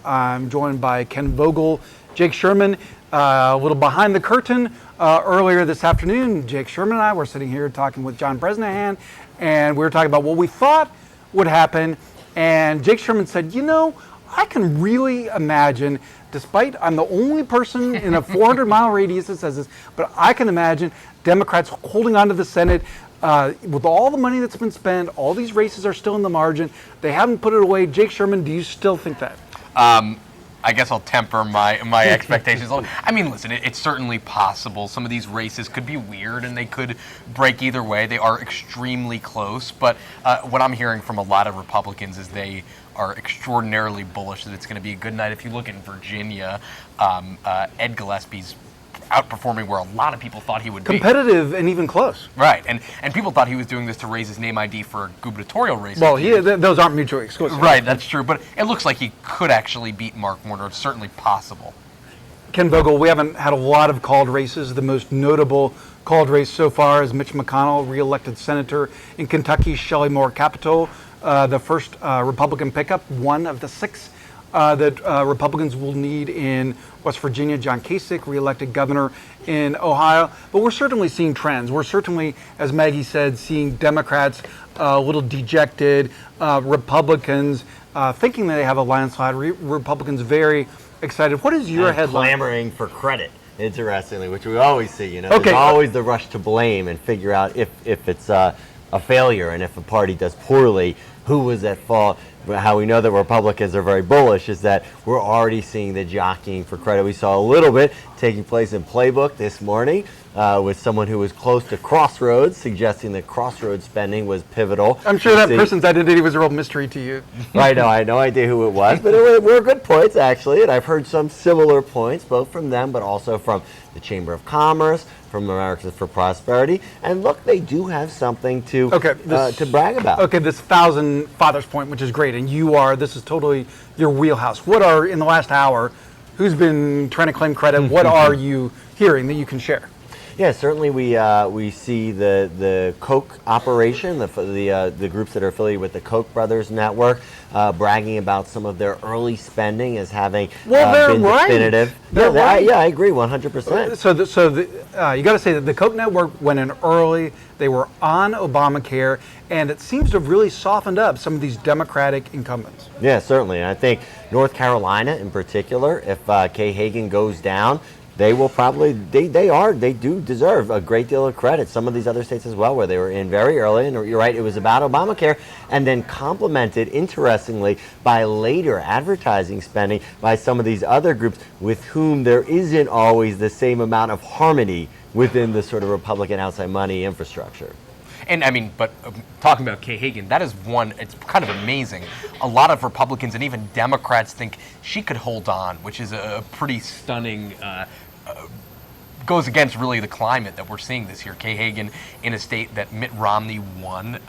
I'm joined by Ken Vogel, Jake Sherman. A little behind the curtain, earlier this afternoon, Jake Sherman and I were sitting here talking with John Bresnahan, and we were talking about what we thought would happen. And Jake Sherman said, I can really imagine, despite I'm the only person in a 400-mile radius that says this, but I can imagine Democrats holding on to the Senate with all the money that's been spent. All these races are still in the margin. They haven't put it away. Jake Sherman, do you still think that? I guess I'll temper my expectations. I mean, listen, it's certainly possible. Some of these races could be weird and they could break either way. They are extremely close. But what I'm hearing from a lot of Republicans is they are extraordinarily bullish that it's going to be a good night. If you look in Virginia, Ed Gillespie's outperforming where a lot of people thought he would be. Competitive and even close. Right, and people thought he was doing this to raise his name ID for a gubernatorial race. Well, those aren't mutually exclusive. Right, that's true, but it looks like he could actually beat Mark Warner. It's certainly possible. Ken Vogel, we haven't had a lot of called races. The most notable called race so far is Mitch McConnell, re-elected senator in Kentucky, Shelley Moore Capito, the first Republican pickup, one of the six that Republicans will need in West Virginia. John Kasich, re-elected governor in Ohio. But we're certainly seeing trends. We're certainly, as Maggie said, seeing Democrats a little dejected, Republicans thinking that they have a landslide, Republicans very excited. What is your headline? Clamoring for credit, interestingly, which we always see. There's always the rush to blame and figure out if it's a failure, and if a party does poorly, who was at fault. How we know that Republicans are very bullish is that we're already seeing the jockeying for credit. We saw a little bit taking place in Playbook this morning with someone who was close to Crossroads, suggesting that Crossroads spending was pivotal. I'm sure that person's identity was a real mystery to you. I know, I had no idea who it was, but it were good points, actually, and I've heard some similar points, both from them, but also from the Chamber of Commerce, from Americans for Prosperity, and look, they do have something to brag about. Okay, this 1,000 fathers point, which is great, and this is totally your wheelhouse. What are, in the last hour, who's been trying to claim credit? What are you hearing that you can share? Yeah, certainly we see the Koch operation, the groups that are affiliated with the Koch brothers network, bragging about some of their early spending as having been definitive. I agree 100%. So you got to say that the Koch network went in early. They were on Obamacare, and it seems to have really softened up some of these Democratic incumbents. Yeah, certainly. And I think North Carolina in particular, if Kay Hagan goes down, they will probably, they do deserve a great deal of credit. Some of these other states as well, where they were in very early, and you're right, it was about Obamacare, and then complemented, interestingly, by later advertising spending by some of these other groups with whom there isn't always the same amount of harmony within the sort of Republican outside money infrastructure. And I mean, but talking about Kay Hagan, that is one, it's kind of amazing. A lot of Republicans and even Democrats think she could hold on, which is a pretty stunning, goes against really the climate that we're seeing this year. Kay Hagan in a state that Mitt Romney won,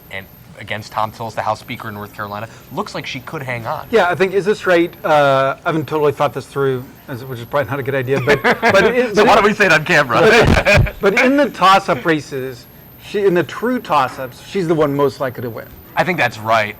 and against Tom Tillis, the House Speaker in North Carolina, looks like she could hang on. Yeah, I think, is this right? I haven't totally thought this through, which is probably not a good idea, but so why don't we say it on camera? But in the toss-up races, in the true toss-ups, she's the one most likely to win. I think that's right.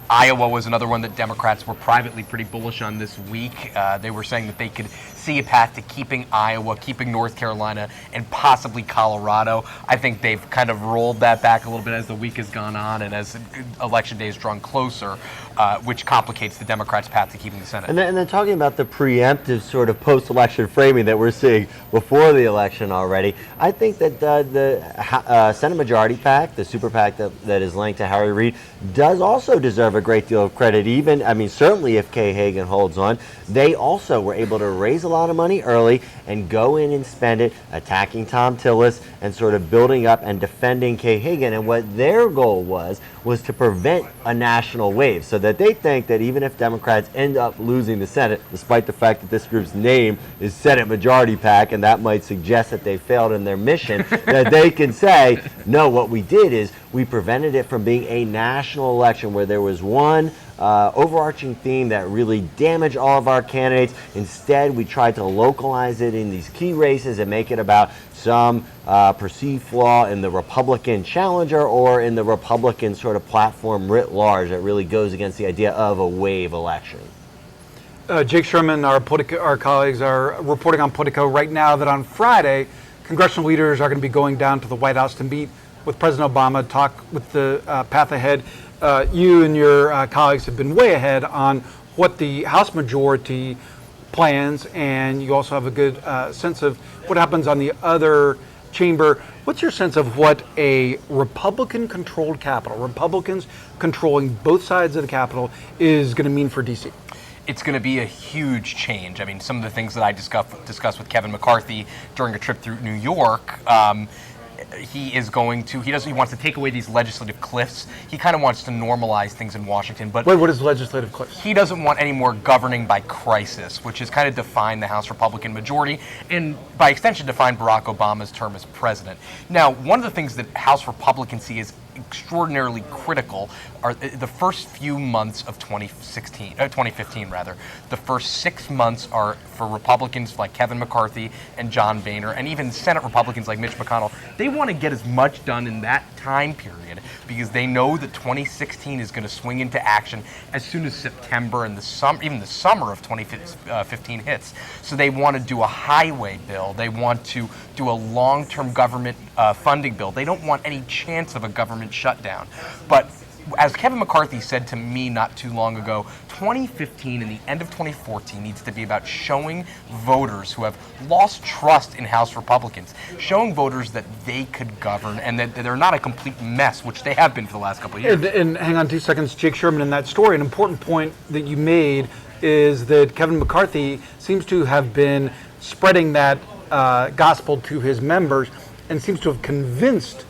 Iowa was another one that Democrats were privately pretty bullish on this week. They were saying that they could see a path to keeping Iowa, keeping North Carolina, and possibly Colorado. I think they've kind of rolled that back a little bit as the week has gone on and as Election Day has drawn closer, which complicates the Democrats' path to keeping the Senate. And then talking about the preemptive sort of post-election framing that we're seeing before the election already, I think that the Senate Majority PAC, the super PAC that is linked to Harry Reid, does also deserve a great deal of credit. Even, I mean, certainly if Kay Hagan holds on, they also were able to raise a lot of money early and go in and spend it attacking Tom Tillis and sort of building up and defending Kay Hagan. And what their goal was to prevent a national wave, so that they think that even if Democrats end up losing the Senate, despite the fact that this group's name is Senate Majority PAC, and that might suggest that they failed in their mission, that they can say, no, what we did is we prevented it from being a national election where there was one overarching theme that really damaged all of our candidates. Instead, we tried to localize it in these key races and make it about some perceived flaw in the Republican challenger or in the Republican sort of platform writ large that really goes against the idea of a wave election. Jake Sherman, our colleagues, are reporting on Politico right now that on Friday, congressional leaders are going to be going down to the White House to meet with President Obama, talk with the path ahead. You and your colleagues have been way ahead on what the House majority plans, and you also have a good sense of what happens on the other chamber. What's your sense of what a Republican-controlled Capitol, Republicans controlling both sides of the Capitol, is going to mean for D.C.? It's going to be a huge change. I mean, some of the things that I discussed with Kevin McCarthy during a trip through New York, he wants to take away these legislative cliffs. He kind of wants to normalize things in Washington. But Wait, what is legislative cliffs? he doesn't want any more governing by crisis, which has kind of defined the House Republican majority and by extension defined Barack Obama's term as president. Now, one of the things that House Republicans see as extraordinarily critical are the first few months of 2015. The first 6 months are for Republicans like Kevin McCarthy and John Boehner, and even Senate Republicans like Mitch McConnell. They want to get as much done in that time period because they know that 2016 is going to swing into action as soon as September and even the summer of 2015 hits. So they want to do a highway bill. They want to do a long-term government funding bill. They don't want any chance of a government shutdown. But as Kevin McCarthy said to me not too long ago, 2015 and the end of 2014 needs to be about showing voters who have lost trust in House Republicans, showing voters that they could govern and that they're not a complete mess, which they have been for the last couple of years. And hang on 2 seconds, Jake Sherman, in that story, an important point that you made is that Kevin McCarthy seems to have been spreading that gospel to his members and seems to have convinced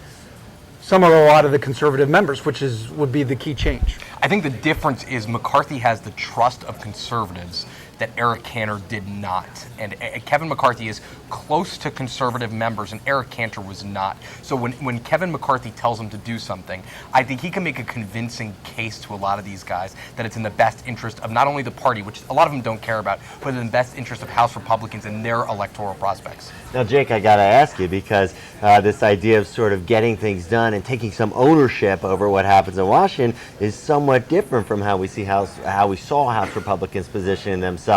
a lot of the conservative members, which would be the key change. I think the difference is McCarthy has the trust of conservatives that Eric Cantor did not. And Kevin McCarthy is close to conservative members, and Eric Cantor was not. So when Kevin McCarthy tells him to do something, I think he can make a convincing case to a lot of these guys that it's in the best interest of not only the party, which a lot of them don't care about, but in the best interest of House Republicans and their electoral prospects. Now, Jake, I got to ask you, because this idea of sort of getting things done and taking some ownership over what happens in Washington is somewhat different from how we saw House Republicans position themselves,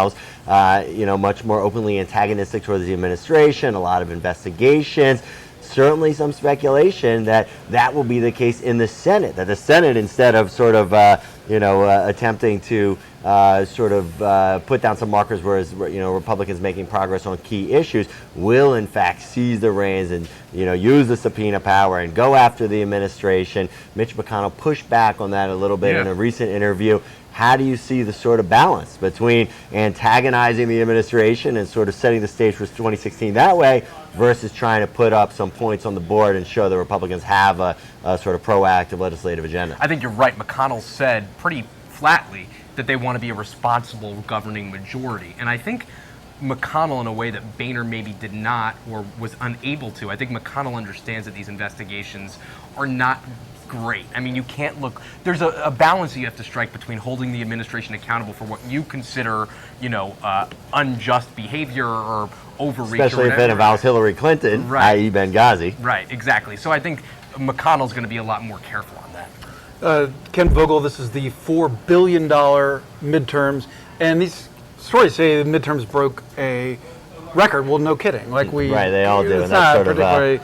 much more openly antagonistic towards the administration, a lot of investigations. Certainly some speculation that will be the case in the Senate, that the Senate, instead of sort of attempting to put down some markers whereas Republicans making progress on key issues, will in fact seize the reins and use the subpoena power and go after the administration. Mitch McConnell pushed back on that a little bit in a recent interview. How do you see the sort of balance between antagonizing the administration and sort of setting the stage for 2016 that way versus trying to put up some points on the board and show that Republicans have a sort of proactive legislative agenda? I think you're right. McConnell said pretty flatly that they want to be a responsible governing majority. And I think McConnell, in a way that Boehner maybe did not or was unable to, I think McConnell understands that these investigations are not great. I mean, you can't look. There's a balance that you have to strike between holding the administration accountable for what you consider, unjust behavior or overreach. Especially if it involves Hillary Clinton, i.e. Benghazi. Right, exactly. So I think McConnell's going to be a lot more careful on that. Ken Vogel, this is the $4 billion midterms, and these stories say the midterms broke a record. Well, no kidding. Right, they all do. It's not particularly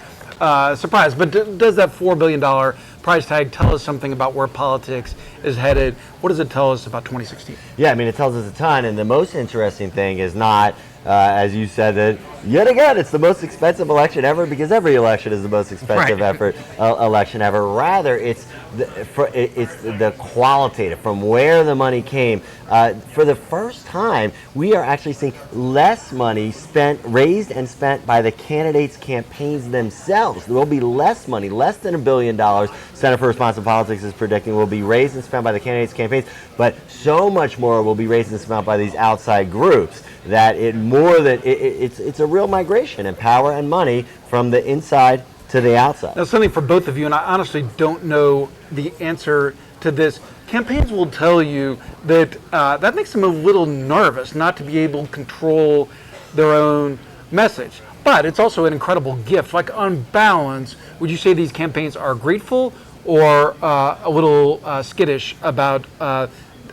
surprised. But does that $4 billion price tag tell us something about where politics is headed? What does it tell us about 2016? Yeah, I mean, it tells us a ton. And the most interesting thing is not, as you said, that yet again, it's the most expensive election ever, because every election is the most expensive election ever. Rather, it's the qualitative, from where the money came. For the first time, we are actually seeing less money raised and spent by the candidates' campaigns themselves. There will be less money, less than $1 billion. Center for Responsive Politics is predicting will be raised and spent by the candidates' campaigns, but so much more will be raised and spent by these outside groups that it's a real migration in power and money from the inside to the outside. Now, something for both of you, and I honestly don't know the answer to this. Campaigns will tell you that that makes them a little nervous not to be able to control their own message. But it's also an incredible gift. Like, on balance, would you say these campaigns are grateful or a little skittish about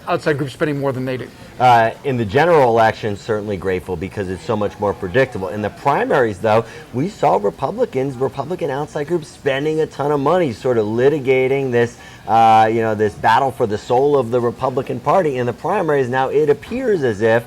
outside groups spending more than they do? In the general election, certainly grateful because it's so much more predictable. In the primaries, though, we saw Republican outside groups spending a ton of money, sort of litigating this, this battle for the soul of the Republican Party in the primaries. Now it appears as if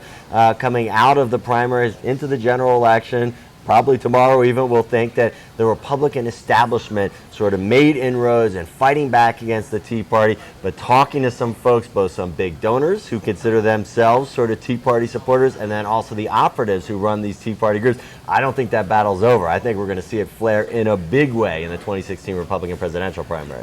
coming out of the primaries into the general election, probably tomorrow even, we'll think that the Republican establishment sort of made inroads and fighting back against the Tea Party, but talking to some folks, both some big donors who consider themselves sort of Tea Party supporters, and then also the operatives who run these Tea Party groups. I don't think that battle's over. I think we're going to see it flare in a big way in the 2016 Republican presidential primary.